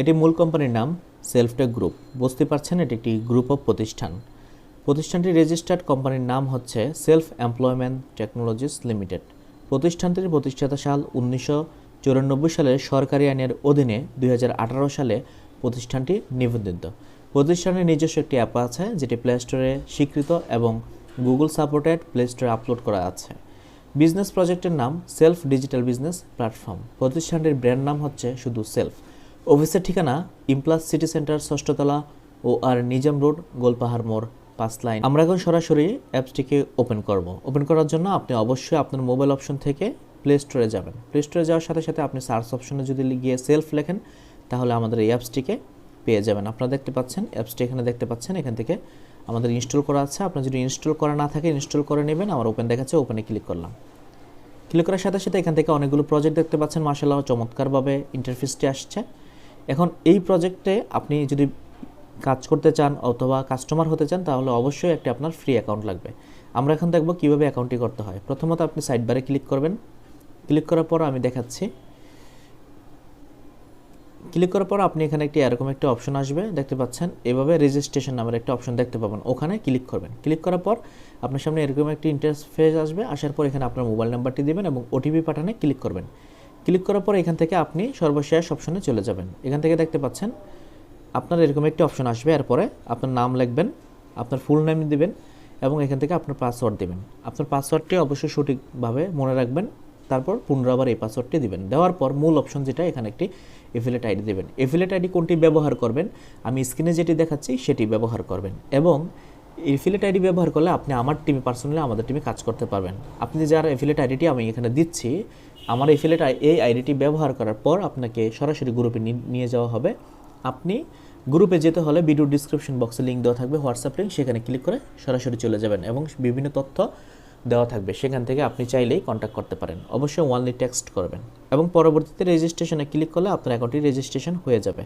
এটি মূল কোম্পানির নাম সেলফটেক গ্রুপ। বুঝতে পারছেন এটি একটি গ্রুপ অফ প্রতিষ্ঠান। প্রতিষ্ঠানটির রেজিস্টার্ড কোম্পানির নাম হচ্ছে সেলফ এমপ্লয়মেন্ট টেকনোলজিস লিমিটেড। প্রতিষ্ঠানটির প্রতিষ্ঠাতা সাল 1994 সালের সরকারি আইনের অধীনে 2018 সালে প্রতিষ্ঠানটি নিবন্ধিত। প্রতিষ্ঠানের নিজস্ব একটি অ্যাপ আছে যেটি প্লে স্টোরে স্বীকৃত এবং গুগল সাপোর্টেড প্লে স্টোরে আপলোড করা আছে। বিজনেস প্রজেক্টের নাম সেলফ ডিজিটাল বিজনেস প্ল্যাটফর্ম। প্রতিষ্ঠানটির ব্র্যান্ড নাম হচ্ছে শুধু সেলফ। অফিসের ঠিকানা ইমপ্লাস সিটি সেন্টার, ষষ্ঠতলা, ও আর নিজাম রোড, গোলপাহাড় মোড়, 5 লাইন। আমরা এখন সরাসরি অ্যাপসটিকে ওপেন করব। ওপেন করার জন্য আপনি অবশ্যই আপনার মোবাইল অপশন থেকে প্লে স্টোরে যাবেন। প্লে স্টোরে যাওয়ার সাথে সাথে আপনি সার্চ অপশনে যদি গিয়ে সেলফ লেখেন তাহলে আমাদের এই অ্যাপসটিকে পেয়ে যাবেন। আপনারা দেখতে পাচ্ছেন অ্যাপসটি এখানে দেখতে পাচ্ছেন। এখান থেকে আমাদের ইনস্টল করা আছে। আপনার যদি ইনস্টল করা না থাকে ইনস্টল করে নেবেন। আমার ওপেন দেখাচ্ছে, ওপেনে ক্লিক করলাম। ক্লিক করার সাথে সাথে এখান থেকে অনেকগুলো প্রজেক্ট দেখতে পাচ্ছেন। মাশাআল্লাহ চমৎকারভাবে ইন্টারফেসটি আসছে। এখন এই প্রজেক্টে আপনি যদি কাজ করতে চান অথবা কাস্টমার হতে চান তাহলে অবশ্যই একটি আপনার ফ্রি অ্যাকাউন্ট লাগবে। আমরা এখন দেখব কীভাবে অ্যাকাউন্টটি করতে হয়। প্রথমত আপনি সাইড বারে ক্লিক করবেন। ক্লিক করার পর আমি দেখাচ্ছি। ক্লিক করার পর আপনি এখানে এরকম একটা অপশন আসবে, দেখতে পাচ্ছেন। এভাবে রেজিস্ট্রেশন নামের একটা অপশন দেখতে পাবেন, ওখানে ক্লিক করবেন। ক্লিক করার পর আপনার সামনে এরকম একটি ইন্টারফেস আসবে। আসার পর এখানে আপনার মোবাইল নাম্বারটি দিবেন এবং ওটিপি পাঠানে ক্লিক করবেন। ক্লিক করার পর এখান থেকে আপনি সর্বশেষ অপশনে চলে যাবেন। এখান থেকে দেখতে পাচ্ছেন আপনার এরকম একটি অপশন আসবে। এরপরে আপনার নাম লিখবেন, আপনার ফুল নেম দিবেন এবং এখান থেকে আপনার পাসওয়ার্ড দিবেন। আপনার পাসওয়ার্ডটি অবশ্যই সঠিকভাবে মনে রাখবেন। তারপর পুনরাবার এই পাসওয়ার্ডটি দিবেন। দেওয়ার পর মূল অপশন যেটা, এখানে একটি এফিলিয়েট আইডি দেবেন। এফিলিয়েট আইডি কোনটি ব্যবহার করবেন, আমি স্ক্রিনে যেটি দেখাচ্ছি সেটি ব্যবহার করবেন। এবং এফিলিয়েট আইডি ব্যবহার করলে আপনি আমার টিমে পার্সোনালি আমাদের টিমে কাজ করতে পারবেন। আপনি যার এফিলিয়েট আইডিটি আমি এখানে দিচ্ছি, আমার এফিলিয়েট এই আইডিটি ব্যবহার করার পর আপনাকে সরাসরি গ্রুপে নিয়ে যাওয়া হবে। আপনি গ্রুপে যেতে হলে ভিডিও ডিসক্রিপশন বক্সে লিঙ্ক দেওয়া থাকবে, হোয়াটসঅ্যাপ লিঙ্ক, সেখানে ক্লিক করে সরাসরি চলে যাবেন এবং বিভিন্ন তথ্য দেওয়া থাকবে, সেখান থেকে আপনি চাইলেই কন্ট্যাক্ট করতে পারেন। অবশ্যই ওয়ানলি টেক্সট করবেন এবং পরবর্তীতে রেজিস্ট্রেশনে ক্লিক করলে আপনার অ্যাকাউন্টটি রেজিস্ট্রেশন হয়ে যাবে।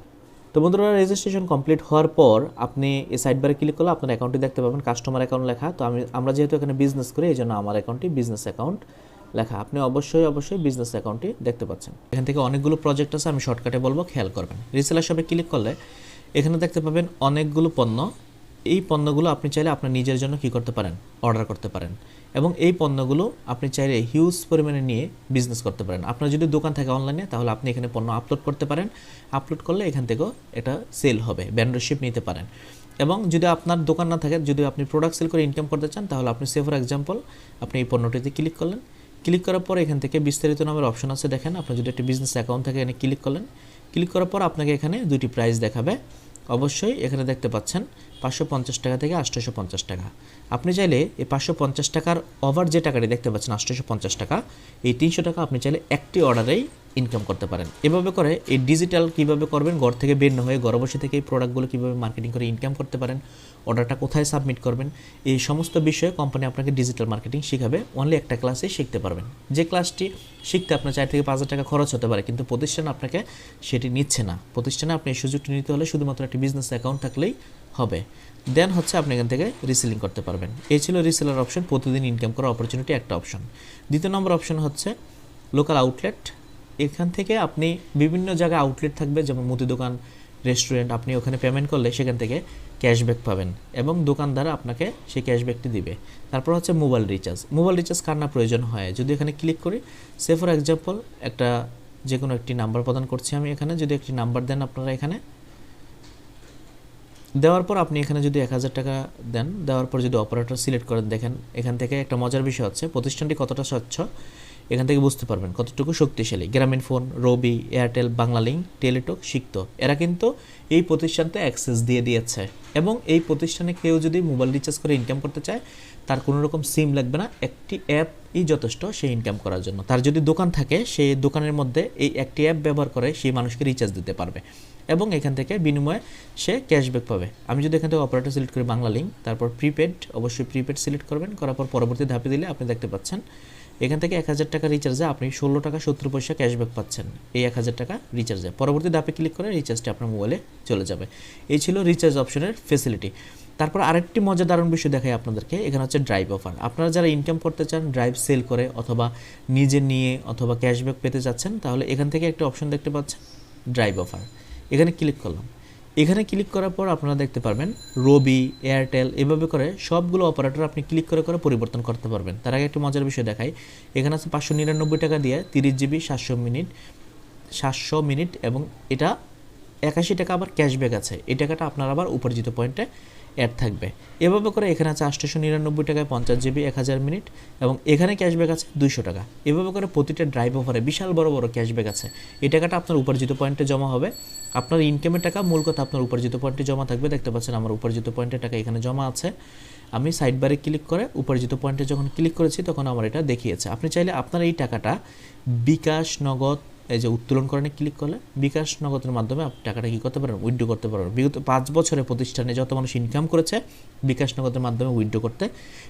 তো বন্ধুরা, রেজিস্ট্রেশন কমপ্লিট হওয়ার পর আপনি এই সাইড বারে ক্লিক করলে আপনার অ্যাকাউন্টটি দেখতে পাবেন, কাস্টমার অ্যাকাউন্ট লেখা। তো আমরা যেহেতু এখানে বিজনেস করি এই জন্য আমার অ্যাকাউন্টটি বিজনেস অ্যাকাউন্ট লেখা। আপনি অবশ্যই বিজনেস অ্যাকাউন্টটি দেখতে পাচ্ছেন। এখান থেকে অনেকগুলো প্রজেক্ট আছে, আমি শর্টকাটে বলবো, খেয়াল করবেন। রিসেলার শপে ক্লিক করলে এখানে দেখতে পাবেন অনেকগুলো পণ্য। এই পণ্যগুলো আপনি চাইলে আপনার নিজের জন্য কী করতে পারেন, অর্ডার করতে পারেন এবং এই পণ্যগুলো আপনি চাইলে হিউজ পরিমাণে নিয়ে বিজনেস করতে পারেন। আপনার যদি দোকান থাকে অনলাইনে তাহলে আপনি এখানে পণ্য আপলোড করতে পারেন। আপলোড করলে এখান থেকেও এটা সেল হবে, ভেন্ডরশিপ নিতে পারেন। এবং যদি আপনার দোকান না থাকে, যদি আপনি প্রোডাক্ট সেল করে ইনকাম করতে চান তাহলে আপনি ফর এক্সাম্পল আপনি এই পণ্যটিতে ক্লিক করলেন। ক্লিক করার পর এখান থেকে বিস্তারিত নামের অপশন আছে, দেখেন। আপনার যদি একটি বিজনেস অ্যাকাউন্ট থাকে এখানে ক্লিক করলেন। ক্লিক করার পর আপনাকে এখানে দুটি প্রাইস দেখাবে। অবশ্যই এখানে দেখতে পাচ্ছেন 550 টাকা থেকে 850 টাকা। আপনি চাইলে এই 550 টাকার ওভার যে টাকাটি দেখতে পাচ্ছেন 850 টাকা, এই 300 টাকা আপনি চাইলে একটি অর্ডারেই ইনকাম করতে পারেন। এভাবে করে এই ডিজিটাল কীভাবে করবেন, ঘর থেকে বের না হয়ে ঘরে বসে থেকে এই প্রোডাক্টগুলো কীভাবে মার্কেটিং করে ইনকাম করতে পারেন, অর্ডারটা কোথায় সাবমিট করবেন, এই সমস্ত বিষয়ে কোম্পানি আপনাকে ডিজিটাল মার্কেটিং শেখাবে। অনলি একটা ক্লাসে শিখতে পারবেন। যে ক্লাসটি শিখতে আপনার 4 থেকে 5,000 টাকা খরচ হতে পারে, কিন্তু প্রতিষ্ঠান আপনাকে সেটি নিচ্ছে না। প্রতিষ্ঠানে আপনি এই সুযোগটি নিতে হলে শুধুমাত্র একটি বিজনেস অ্যাকাউন্ট থাকলেই হবে। দেন হচ্ছে আপনি এখান থেকে রিসেলিং করতে পারবেন। এই ছিল রিসেলার অপশন, প্রতিদিন ইনকাম করার অপরচুনিটি একটা অপশন। দ্বিতীয় নম্বর অপশন হচ্ছে লোকাল আউটলেট। এখান থেকে আপনি বিভিন্ন জায়গায় আউটলেট থাকবে, যেমন মুদি দোকান, রেস্টুরেন্ট। আপনি ওখানে পেমেন্ট করলে সেখান থেকে ক্যাশব্যাক পাবেন এবং দোকানদার আপনাকে সেই ক্যাশব্যাকটি দিবে। তারপর হচ্ছে মোবাইল রিচার্জ। মোবাইল রিচার্জ কার না প্রয়োজন হয়, যদি এখানে ক্লিক করি, ফর এক্সাম্পল একটা যে কোনো একটি নাম্বার প্রদান করছি আমি এখানে, যদি একটি নাম্বার দেন আপনারা এখানে, দেওয়ার পর আপনি এখানে যদি 1000 টাকা দেন, দেওয়ার পর যদি অপারেটর সিলেক্ট করেন, দেখেন এখান থেকে একটা মজার বিষয় হচ্ছে প্রতিষ্ঠানটি কতটা স্বচ্ছ এখান থেকে বুঝতে পারবেন, কতটুকু শক্তিশালী। গ্রামীণ ফোন, রবি, এয়ারটেল, বাংলালিংক, টেলিটক, সিক্ত, এরা কিন্তু এই প্রতিষ্ঠানতে অ্যাক্সেস দিয়ে দিয়েছে এবং এই প্রতিষ্ঠানে কেউ যদি মোবাইল রিচার্জ করে ইনকাম করতে চায় তার কোনো রকম সিম লাগবে না, একটি অ্যাপই যথেষ্ট সে ইনকাম করার জন্য। তার যদি দোকান থাকে সেই দোকানের মধ্যে এই একটি অ্যাপ ব্যবহার করে সেই মানুষকে রিচার্জ দিতে পারবে এবং এখান থেকে বিনিময়ে সে ক্যাশব্যাক পাবে। আমি যদি এখান থেকে অপারেটর সিলেক্ট করি বাংলালিংক, তারপর প্রিপেড, অবশ্যই প্রিপেড সিলেক্ট করবেন। করার পর পরবর্তী ধাপে দিলে আপনি দেখতে পাচ্ছেন এখান থেকে 1000 টাকা রিচার্জে আপনি 16 টাকা 70 পয়সা ক্যাশব্যাক পাচ্ছেন এই 1000 টাকা রিচার্জে। পরবর্তী ধাপে ক্লিক করে রিচার্জটি আপনার মোবাইলে চলে যাবে। এই ছিল রিচার্জ অপশনের ফেসিলিটি। তারপর আরেকটি মজাদার বিষয় দেখাই আপনাদেরকে, এখানে হচ্ছে ড্রাইভ অফার। আপনারা যারা ইনকাম করতে চান ড্রাইভ সেল করে অথবা নিজে নিয়ে অথবা ক্যাশব্যাক পেতে যাচ্ছেন, তাহলে এখান থেকে একটা অপশন দেখতে পাচ্ছেন ড্রাইভ অফার। এখানে ক্লিক করলাম। এখানে ক্লিক করার পর আপনারা দেখতে পারবেন রবি, এয়ারটেল এভাবে করে সবগুলো অপারেটর আপনি ক্লিক করে করে পরিবর্তন করতে পারবেন। তার আগে একটু মজার বিষয় দেখাই, এখানে আছে 599 টাকা দিয়ে 30 জিবি 700 মিনিট এবং এটা 81 টাকা আবার ক্যাশব্যাক আছে। এই টাকাটা আপনার আবার উপার্জিত পয়েন্টে অ্যাড থাকবে। এভাবে করে এখানে আছে 899 টাকায় 50 জিবি 1000 মিনিট এবং এখানে ক্যাশব্যাক আছে 200 টাকা। এভাবে করে প্রতিটা ড্রাইভ অফারে বিশাল বড় বড় ক্যাশব্যাক আছে। এই টাকাটা আপনার উপার্জিত পয়েন্টে জমা হবে। আপনার ইনকামের টাকা মূল কথা আপনার উপার্জিত পয়েন্টে জমা থাকবে। দেখতে পাচ্ছেন আমার উপার্জিত পয়েন্টের টাকা এখানে জমা আছে। আমি সাইড বারে ক্লিক করে উপার্জিত পয়েন্টে যখন ক্লিক করেছি তখন আমার এটা দেখিয়েছে। আপনি চাইলে আপনার এই টাকাটা বিকাশ, নগদ, এই যে উত্তোলন করণে ক্লিক করলে বিকাশ, নগদের মাধ্যমে আপনি টাকাটা কী করতে পারেন, উইথড্র করতে পারবেন। বিগত 5 বছরে প্রতিষ্ঠানে যত মানুষ ইনকাম করেছে বিকাশ, নগদের মাধ্যমে উইথড্র করতে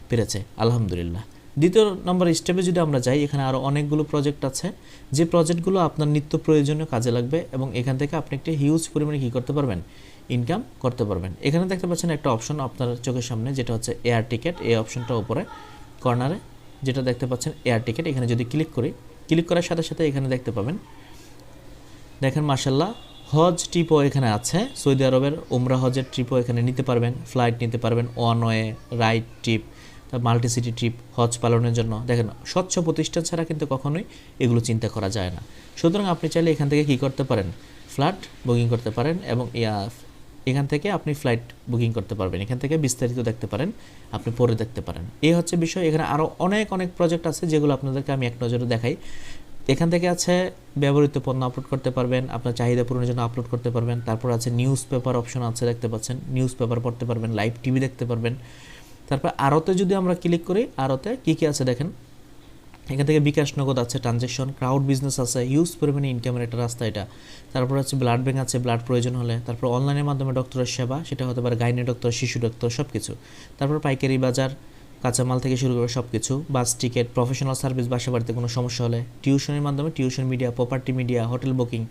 পেরেছে, আলহামদুলিল্লাহ। দ্বিতীয় নম্বর স্টেপে যদি আমরা যাই, এখানে আরও অনেকগুলো প্রজেক্ট আছে যে প্রজেক্টগুলো আপনার নিত্য প্রয়োজনীয় কাজে লাগবে এবং এখান থেকে আপনি একটি হিউজ পরিমাণে কী করতে পারবেন, ইনকাম করতে পারবেন। এখানে দেখতে পাচ্ছেন একটা অপশন আপনার চোখের সামনে, যেটা হচ্ছে এয়ার টিকেট। এই অপশনটা উপরে কর্নারে যেটা দেখতে পাচ্ছেন এয়ার টিকেট, এখানে যদি ক্লিক করি, ক্লিক করার সাথে সাথে এখানে দেখতে পাবেন, দেখেন মাশাআল্লাহ হজ ট্রিপও এখানে আছে। সৌদি আরবের উমরা হজের ট্রিপও এখানে নিতে পারবেন, ফ্লাইট নিতে পারবেন, one way ride trip, multi city trip, হজ পালনের জন্য। দেখেন স্বচ্ছ প্রতিষ্ঠান ছাড়া কিন্তু কখনোই এগুলো চিন্তা করা যায় না। সুতরাং আপনি চাইলে এখান থেকে কী করতে পারেন, ফ্লাইট বুকিং করতে পারেন এবং এখান থেকে আপনি ফ্লাইট বুকিং করতে পারবেন। এখান থেকে বিস্তারিত দেখতে পারেন, আপনি পরে দেখতে পারেন। এই হচ্ছে বিষয়। এখানে আরও অনেক প্রজেক্ট আছে যেগুলো আপনাদেরকে আমি এক নজরে দেখাই। এখান থেকে আছে ব্যবহৃত পণ্য আপলোড করতে পারবেন, আপনার চাহিদা পূরণের জন্য আপলোড করতে পারবেন। তারপর আছে নিউজ পেপার অপশন আছে, দেখতে পাচ্ছেন নিউজ পেপার পড়তে পারবেন, লাইভ টিভি দেখতে পারবেন। তারপর আরতে যদি আমরা ক্লিক করি, আরতে কী কী আছে দেখেন, এখান থেকে বিকাশ, নগদ আছে, ট্রানজ্যাকশন, ক্রাউড বিজনেস আছে, হিউজ পরিমাণে ইনকামের একটা রাস্তা এটা। তারপর আছে ব্লাড ব্যাঙ্ক আছে, ব্লাড প্রয়োজন হলে। তারপর অনলাইনের মাধ্যমে ডক্টরের সেবা, সেটা হতে পারে গাইনি ডক্টর, শিশু ডক্টর, সব কিছু। তারপর পাইকারি বাজার, কাঁচামাল থেকে শুরু করে সব কিছু, বাস টিকিট, প্রফেশনাল সার্ভিস, বাসা বাড়িতে কোনো সমস্যা হলে, টিউশনের মাধ্যমে tuition media, property media, hotel booking,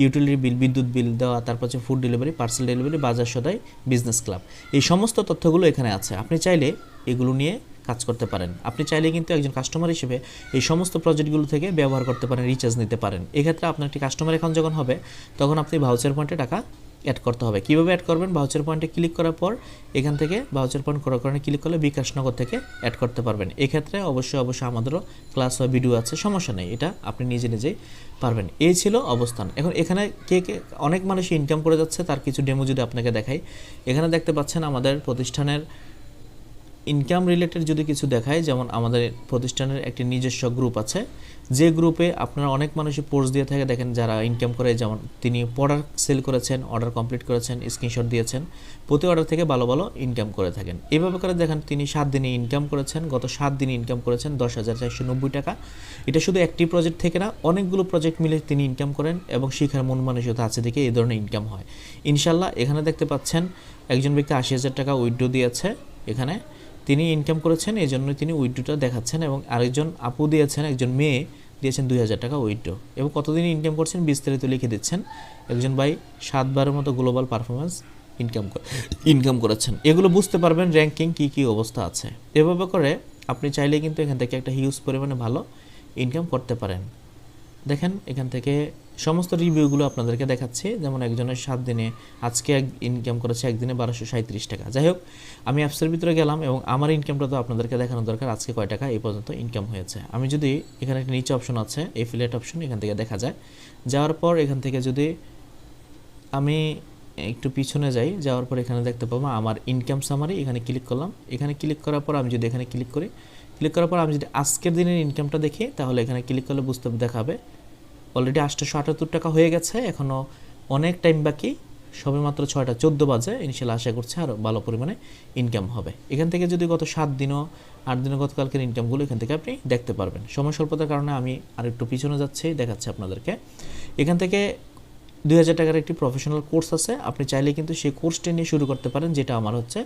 utility bill, বিদ্যুৎ বিল দেওয়া, তারপর হচ্ছে ফুড ডেলিভারি, পার্সেল ডেলিভারি, বাজার সদাই, বিজনেস ক্লাব। এই সমস্ত তথ্যগুলো এখানে আছে। আপনি চাইলে এগুলো নিয়ে কাজ করতে পারেন। আপনি চাইলে কিন্তু একজন কাস্টমার হিসেবে এই সমস্ত প্রজেক্টগুলো থেকে ব্যবহার করতে পারেন, রিচার্জ নিতে পারেন। এক্ষেত্রে আপনার একটি কাস্টমার অ্যাকাউন্ট যখন হবে তখন আপনি ভাউচার পয়েন্টে টাকা অ্যাড করতে হবে। কীভাবে অ্যাড করবেন, ভাউচার পয়েন্টে ক্লিক করার পর এখান থেকে ভাউচার পয়েন্ট করার ক্লিক করলে বিকাশ, নগদ থেকে অ্যাড করতে পারবেন। এক্ষেত্রে অবশ্যই আমাদেরও ক্লাস বা ভিডিও আছে, সমস্যা নেই, এটা আপনি নিজেই পারবেন। এই ছিল অবস্থান। এখন এখানে কে অনেক মানুষ ইনকাম করে যাচ্ছে তার কিছু ডেমো যদি আপনাকে দেখাই, এখানে দেখতে পাচ্ছেন আমাদের প্রতিষ্ঠানের ইনকাম রিলেটেড যদি কিছু দেখায়, যেমন আমাদের প্রতিষ্ঠানের একটি নিজস্ব গ্রুপ আছে, যে গ্রুপে আপনারা অনেক মানুষই পোস্ট দিয়ে থাকে, দেখেন যারা ইনকাম করে, যেমন তিনি প্রোডাক্ট সেল করেছেন, অর্ডার কমপ্লিট করেছেন, স্ক্রিনশট দিয়েছেন, প্রতি অর্ডার থেকে ভালো ইনকাম করে থাকেন। এভাবে করে দেখেন তিনি 7 দিনে ইনকাম করেছেন, গত 7 দিনে ইনকাম করেছেন 10,490 টাকা। এটা শুধু একটি প্রজেক্ট থেকে না, অনেকগুলো প্রজেক্ট মিলে তিনি ইনকাম করেন এবং শিখার মন মানসিকতা আছে দেখে এই ধরনের ইনকাম হয় ইনশাল্লাহ। এখানে দেখতে পাচ্ছেন একজন ব্যক্তি 80,000 টাকা উইথড্র দিয়েছে, এখানে তিনি ইনকাম করেছেন, এই জন্য তিনি উইথড্রোটা দেখাচ্ছেন। এবং আরেকজন আপু দিয়েছেন, একজন মেয়ে দিয়েছেন 2,000 টাকা উইথড্রো এবং কতদিন ইনকাম করছেন বিস্তারিত লিখে দিচ্ছেন। একজন ভাই 7 বারের মতো গ্লোবাল পারফরমেন্স ইনকাম করেছেন। এগুলো বুঝতে পারবেন র্যাঙ্কিং কী অবস্থা আছে। এভাবে করে আপনি চাইলে কিন্তু এখান থেকে একটা হিউজ পরিমাণে ভালো ইনকাম করতে পারেন। দেখেন এখান থেকে সমস্ত রিভিউগুলো আপনাদেরকে দেখাচ্ছি। যেমন একজনের 7 দিনে আজকে ইনকাম করেছে একদিনে 1237 টাকা। যাই হোক, আমি অ্যাপসের ভিতরে গেলাম এবং আমার ইনকামটা তো আপনাদেরকে দেখানো দরকার, আজকে কয় টাকা এই পর্যন্ত ইনকাম হয়েছে। আমি যদি এখানে একটা নিচে অপশন আছে এফিলিয়েট অপশন, এখান থেকে দেখা যায়। যাওয়ার পর এখান থেকে যদি আমি একটু পিছনে যাই, যাওয়ার পর এখানে দেখতে পাবো আমার ইনকাম সামারি, এখানে ক্লিক করলাম। এখানে ক্লিক করার পর আমি যদি এখানে ক্লিক করি, ক্লিক করার পর আমি যদি আজকের দিনের ইনকামটা দেখি, তাহলে এখানে ক্লিক করলে বুঝতে দেখাবে অলরেডি 878 টাকা হয়ে গেছে। এখনও অনেক টাইম বাকি, সবে মাত্র 6:14 বাজে। ইনশাল্লাহ আশা করছি আরও ভালো পরিমাণে ইনকাম হবে। এখান থেকে যদি গত 7 দিনও 8 দিনও গতকালকের ইনকামগুলো এখান থেকে আপনি দেখতে পারবেন। সময় স্বল্পতার কারণে আমি আর একটু পিছনে যাচ্ছি, দেখাচ্ছি আপনাদেরকে। এখান থেকে 2,000 টাকার একটি প্রফেশনাল কোর্স আছে, আপনি চাইলে কিন্তু সেই কোর্সটি নিয়ে শুরু করতে পারেন, যেটা আমার হচ্ছে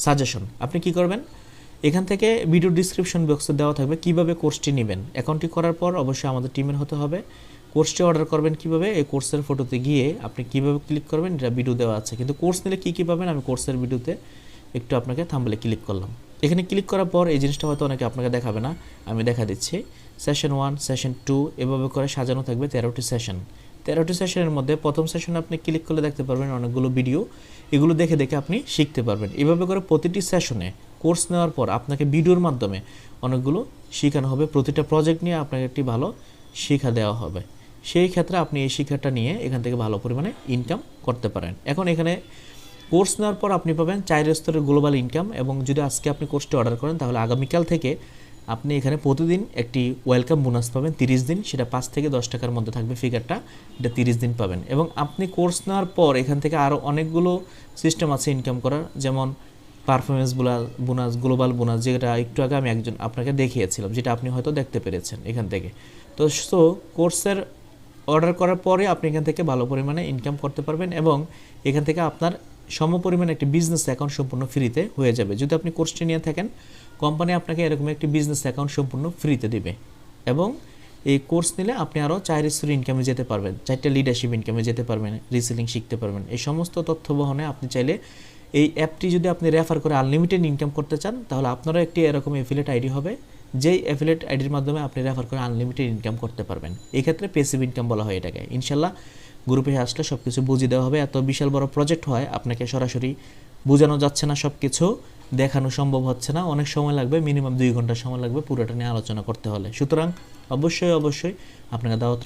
সাজেশন। আপনি কি করবেন, এখান থেকে ভিডিও ডিসক্রিপশন বক্সে দেওয়া থাকবে কীভাবে কোর্সটি নেবেন। অ্যাকাউন্টটি করার পর অবশ্যই আমাদের টিমের হতে হবে। কোর্সটি অর্ডার করবেন কীভাবে, এই কোর্সের ফটোতে গিয়ে আপনি কীভাবে ক্লিক করবেন এটা ভিডিও দেওয়া আছে। কিন্তু কোর্স নিলে কী পাবেন আমি কোর্সের ভিডিওতে একটু আপনাকে থাম্বনেলে ক্লিক করলাম। এখানে ক্লিক করার পর এই জিনিসটা হয়তো অনেকে আপনাকে দেখাবে না, আমি দেখা দিচ্ছি। সেশন 1, সেশন 2 এভাবে করে সাজানো থাকবে 13টি সেশন। 13টি সেশনের মধ্যে প্রথম সেশনে আপনি ক্লিক করলে দেখতে পারবেন অনেকগুলো ভিডিও, এগুলো দেখে দেখে আপনি শিখতে পারবেন। এভাবে করে প্রতিটি সেশনে কোর্স নেওয়ার পর আপনাকে ভিডিওর মাধ্যমে অনেকগুলো শেখানো হবে, প্রতিটা প্রজেক্ট নিয়ে আপনাকে একটি ভালো শিক্ষা দেওয়া হবে। সেই ক্ষেত্রে আপনি এই শিক্ষাটা নিয়ে এখান থেকে ভালো পরিমাণে ইনকাম করতে পারেন। এখন এখানে কোর্স নেওয়ার পর আপনি পাবেন 4 স্তরের গ্লোবাল ইনকাম, এবং যদি আজকে আপনি কোর্সটি অর্ডার করেন তাহলে আগামীকাল থেকে আপনি এখানে প্রতিদিন একটি ওয়েলকাম বোনাস পাবেন 30 দিন, সেটা 5 থেকে 10 টাকার মধ্যে থাকবে ফিগারটা, এটা 30 দিন পাবেন। এবং আপনি কোর্স নেওয়ার পর এখান থেকে আরও অনেকগুলো সিস্টেম আছে ইনকাম করার, যেমন পারফরমেন্স বোনাস, গ্লোবাল বোনাস, যেটা একটু আগে আমি আপনাকে দেখিয়েছিলাম, যেটা আপনি হয়তো দেখতে পেরেছেন এখান থেকে। তো কোর্সের অর্ডার করার পরে আপনি এখান থেকে ভালো পরিমাণে ইনকাম করতে পারবেন, এবং এখান থেকে আপনার সমপরিমাণে একটি বিজনেস অ্যাকাউন্ট সম্পূর্ণ ফ্রিতে হয়ে যাবে। যদি আপনি কোর্সটি নিয়ে থাকেন, কোম্পানি আপনাকে এরকম একটি বিজনেস অ্যাকাউন্ট সম্পূর্ণ ফ্রিতে দিবে, এবং এই কোর্স নিলে আপনি আরও 4 স্তরের ইনকামে যেতে পারবেন, 4টা লিডারশিপ ইনকামে যেতে পারবেন, রিসেলিং শিখতে পারবেন। এই সমস্ত তথ্য বহনে আপনি চাইলে এই অ্যাপটি যদি আপনি রেফার করে আনলিমিটেড ইনকাম করতে চান, তাহলে আপনারও একটি এরকম অ্যাফিলিয়েট আইডি হবে, যেই অ্যাফিলিয়েট আইডির মাধ্যমে আপনি রেফার করে আনলিমিটেড ইনকাম করতে পারবেন। এই ক্ষেত্রে প্যাসিভ ইনকাম বলা হয় এটাকে। ইনশাল্লাহ গ্রুপে আসলে সব কিছু বুঝিয়ে দেওয়া হবে। এত বিশাল বড় প্রজেক্ট হয়, আপনাকে সরাসরি বোঝানো যাচ্ছে না, সব কিছু দেখানো সম্ভব হচ্ছে না, অনেক সময় লাগবে, মিনিমাম 2 ঘন্টা সময় লাগবে পুরোটা নিয়ে আলোচনা করতে হলে। সুতরাং অবশ্যই আপনাকে দাওয়াত